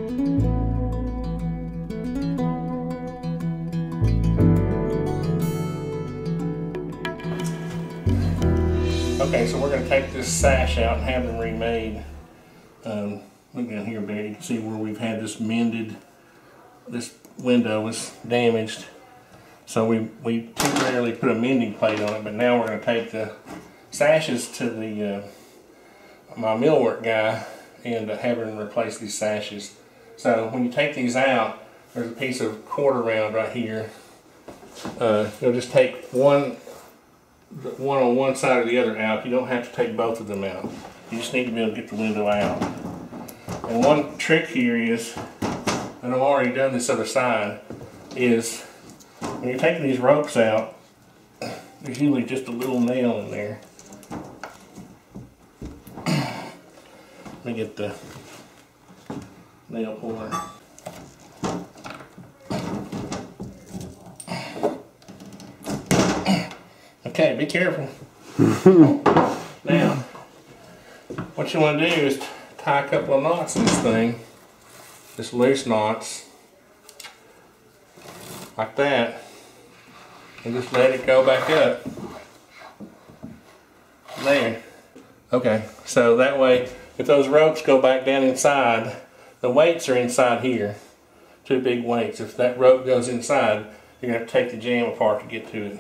Okay, so we're going to take this sash out and have them remade. Look down here, Betty. You can see where we've had this mended. This window was damaged. So we temporarily put a mending plate on it, but now we're going to take the sashes to the my millwork guy and have him replace these sashes. So when you take these out, there's a piece of quarter round right here. You'll just take one on one side or the other out. You don't have to take both of them out. You just need to be able to get the window out. And one trick here is, and I've already done this other side, is when you're taking these ropes out, there's usually just a little nail in there. Let me get the nail puller. Okay, be careful. Now, what you want to do is tie a couple of knots in this thing, just loose knots, like that, and just let it go back up. There. Okay, so that way, if those ropes go back down inside, the weights are inside here. Two big weights. If that rope goes inside, you're going to have to take the jam apart to get to it.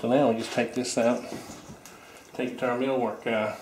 So now we just take this out, take it to our millwork guy.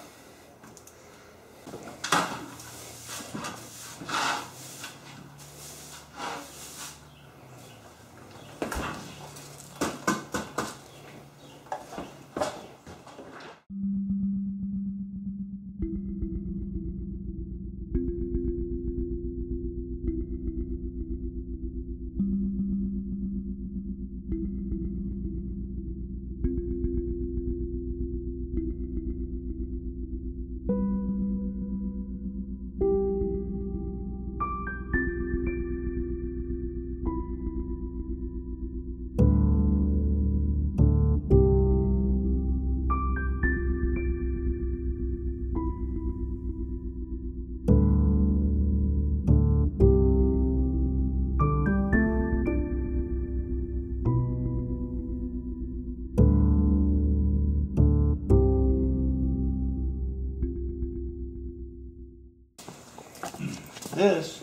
This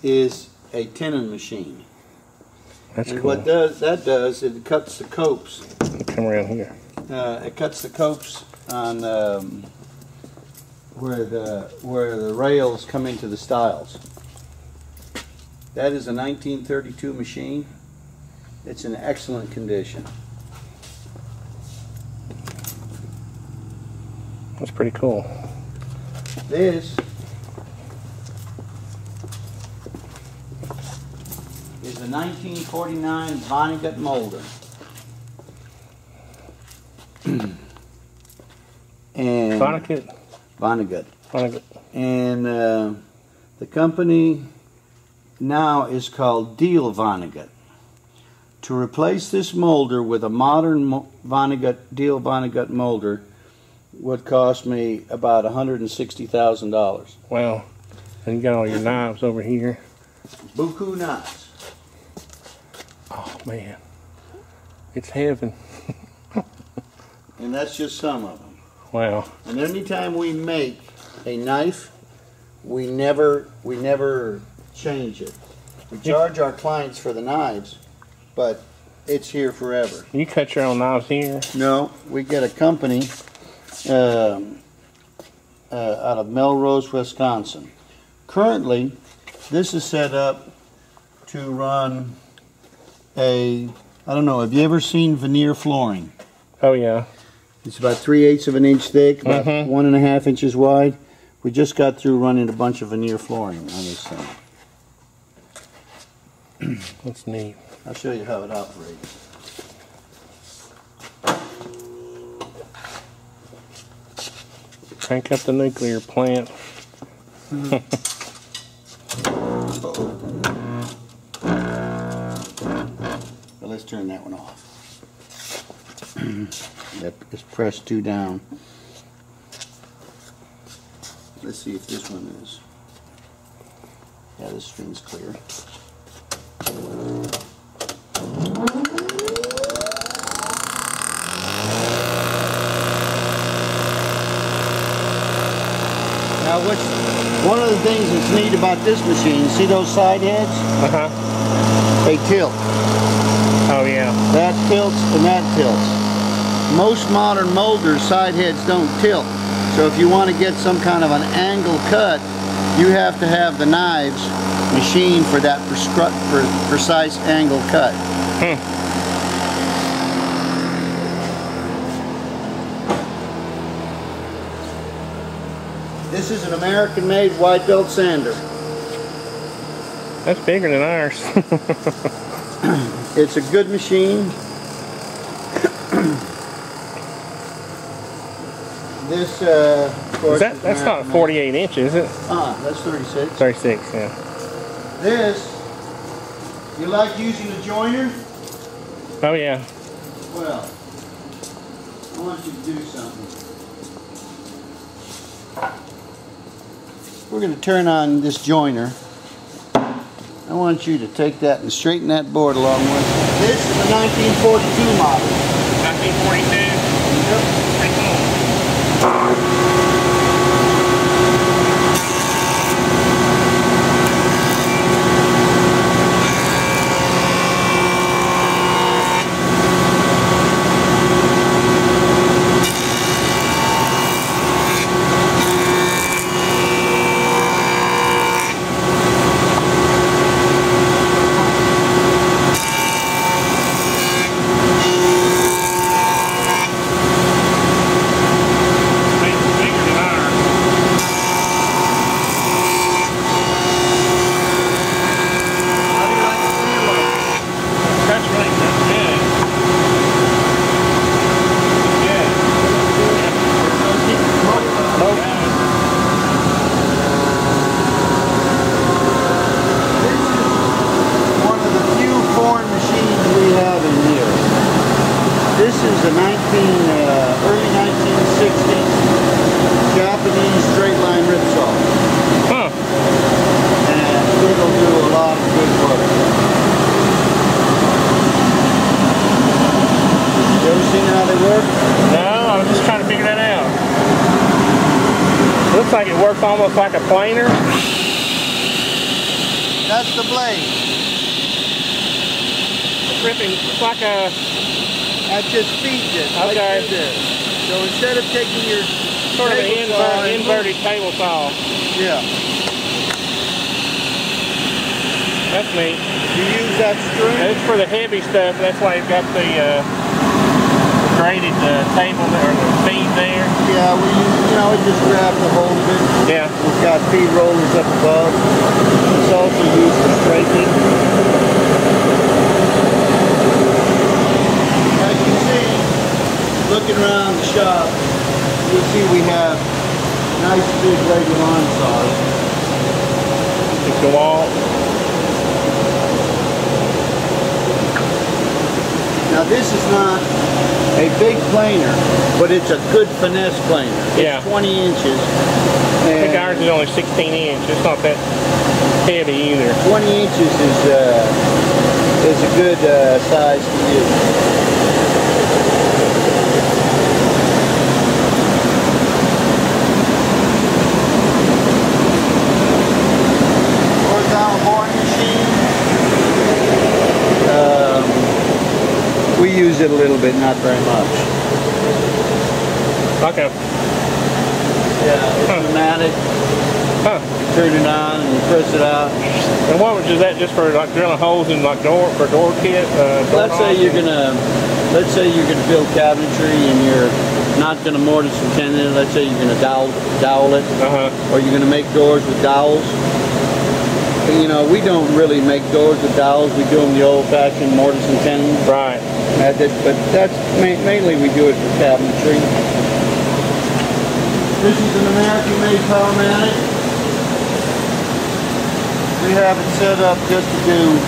is a tenon machine. That's and cool. What that does, it cuts the copes. Come around here. It cuts the copes on where the rails come into the stiles. That is a 1932 machine. It's in excellent condition. That's pretty cool. This is a 1949 Vonnegut molder. And Vonnegut. And the company now is called Deal Vonnegut. To replace this molder with a modern Deal Vonnegut molder would cost me about $160,000. Wow. And you got all your knives over here. Buku knives. Oh man. It's heaven. And that's just some of them. Wow. And anytime we make a knife, we never change it. We charge our clients for the knives, but it's here forever. You cut your own knives here? No, we get a company out of Melrose, Wisconsin. Currently, this is set up to run I don't know, have you ever seen veneer flooring? Oh yeah. It's about 3/8 of an inch thick, about 1.5 inches wide. We just got through running a bunch of veneer flooring on this thing. That's neat. I'll show you how it operates. Crank up the nuclear plant. Well, let's turn that one off. That is press 2 down. Let's see if this one is. Yeah, this string's clear. Now, one of the things that's neat about this machine, see those side heads? Uh-huh. They tilt. Oh, yeah. That tilts and that tilts. Most modern molders, side heads don't tilt. So if you want to get some kind of an angle cut, you have to have the knives machined for that precise angle cut. This is an American-made white belt sander. That's bigger than ours. It's a good machine. This, of course, that's not 48 inches, is it? That's 36. 36, yeah. This, you like using a joiner? Oh, yeah. Well, I want you to do something. We're going to turn on this joiner. I want you to take that and straighten that board along with it. This is a 1942 model. 1942? Yep. This is a early 1960s Japanese straight line rip saw. Huh. And it'll do a lot of good work. You ever seen how they work? No, I was just trying to figure that out. Looks like it works almost like a planer. That's the blade. Ripping, it's like a... That just feeds it. Okay. Like this. So instead of taking your sort of an inverted table saw. Yeah. That's neat. You use that screw? It's for the heavy stuff. That's why you've got the graded table or the feed there. Yeah, we just grab the whole of it. Yeah. We've got feed rollers up above. It's also used for striking. As you see, looking around the shop, you'll see we have nice big regular lawn saws. Just go all. Now this is not a big planer, but it's a good finesse planer. It's 20 inches. I think ours is only 16 inches. It's not that heavy either. 20 inches is a good size to use. Horizontal boring machine. We use it a little bit, not very much. Okay. Yeah, it's pneumatic. Huh. You turn it on and you press it out. And what was that just for, like drilling holes in like door kit? Let's say you're gonna build cabinetry and you're not gonna mortise and tenon it. Let's say you're gonna dowel it, or you're gonna make doors with dowels. You know, we don't really make doors with dowels. We do them the old-fashioned mortise and tenon. Right. But that's mainly we do it for cabinetry. This is an American-made Powermatic. We have it set up just to do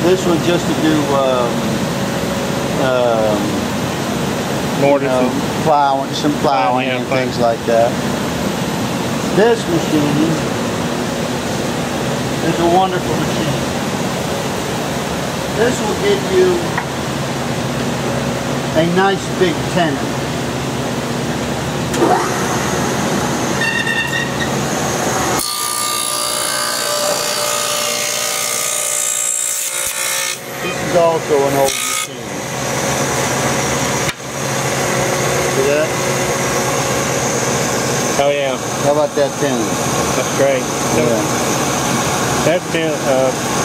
this one, just to do mortise, plowing, some plowing and things like that. This machine is a wonderful machine. This will give you a nice big tenon. This is also an old machine. See that? Oh yeah. How about that tenon? That's great. Yeah. That's been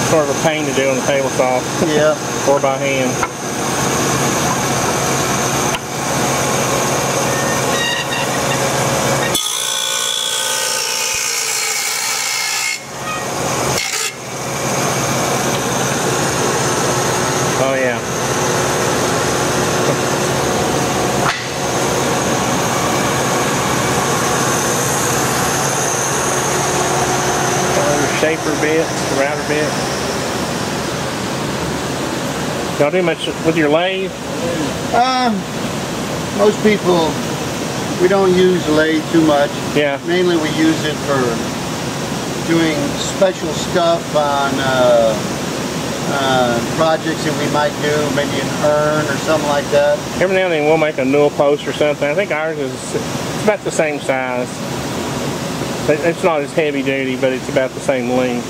sort of a pain to do on the table saw. Yeah. Or by hand. Oh yeah. Shaper bit, router bit. Y'all do much with your lathe? Most people, we don't use the lathe too much. Yeah. Mainly we use it for doing special stuff on projects that we might do, maybe an urn or something like that. Every now and then we'll make a newel post or something. I think ours is it's about the same size. It's not as heavy duty, but it's about the same length.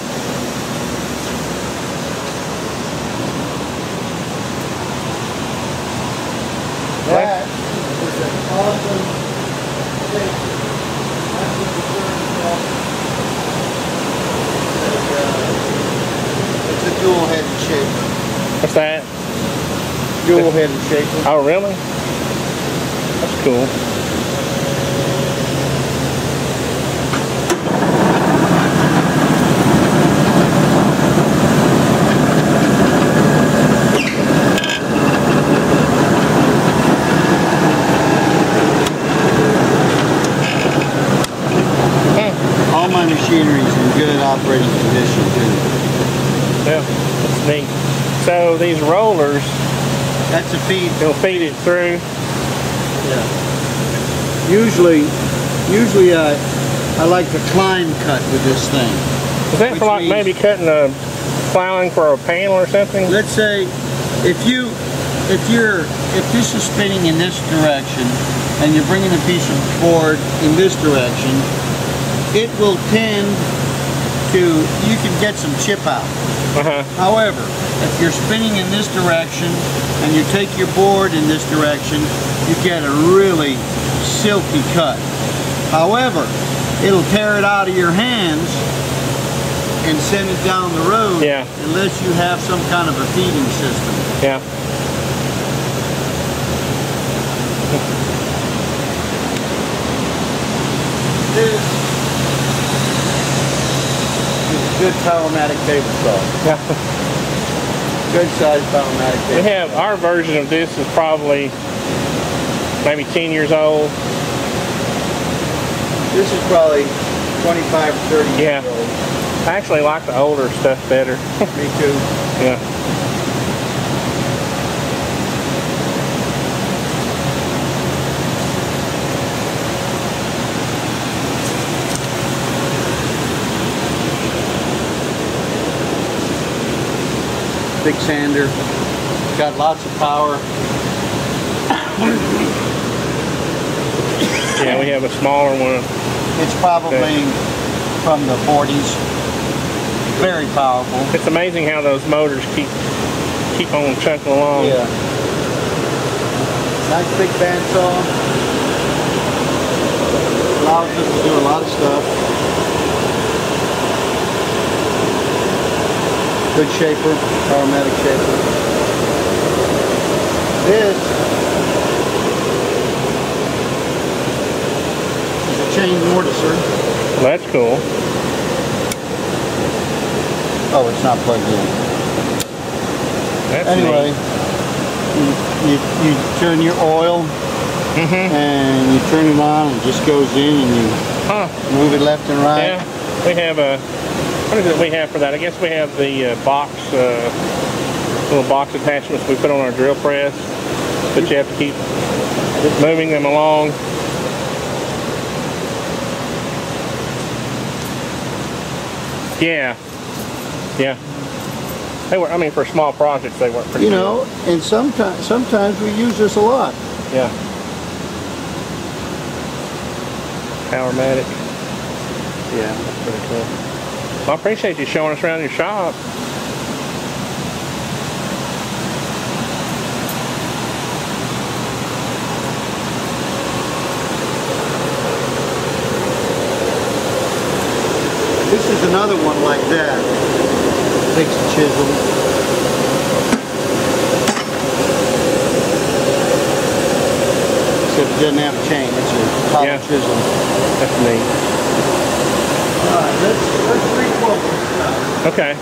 That is an awesome shape. That's what the term is called. It's a dual-headed shaper. What's that? Dual-headed shaper. Oh, really? That's cool. Machinery is in good operating condition too. Yeah, that's neat. So these rollers, that's a feed. They'll feed it through. Yeah. Usually I like to climb cut with this thing. Is that for like maybe cutting a plowing for a panel or something? Let's say if this is spinning in this direction and you're bringing a piece of board in this direction, it will tend to, you can get some chip out. However, if you're spinning in this direction and you take your board in this direction, you get a really silky cut. However, it'll tear it out of your hands and send it down the road, yeah, unless you have some kind of a feeding system. Yeah. This good Powermatic table saw. Yeah. Good size Powermatic table. We have our version of this is probably maybe 10 years old. This is probably 25 or 30 years old. I actually like the older stuff better. Me too. Yeah. Big sander, got lots of power. Yeah, we have a smaller one. It's probably from the 40s. Very powerful. It's amazing how those motors keep on chucking along. Yeah. Nice big bandsaw. Allows us to do a lot of stuff. Good shaper, Powermatic shaper. This is a chain mortiser. Well, that's cool. Oh, it's not plugged in. That's anyway, you turn your oil and you turn it on and it just goes in and you move it left and right. Yeah, we have a, what is it we have for that? I guess we have the box, little box attachments we put on our drill press, but you have to keep moving them along. Yeah. Yeah. They were. I mean, for small projects, they weren't pretty. You know, and sometimes we use this a lot. Yeah. Powermatic. Yeah, that's pretty cool. Well, I appreciate you showing us around your shop. This is another one like that. Takes a chisel. Except it doesn't have a chain. It's a hollow chisel. That's neat. All right, let's requote this stuff. Okay.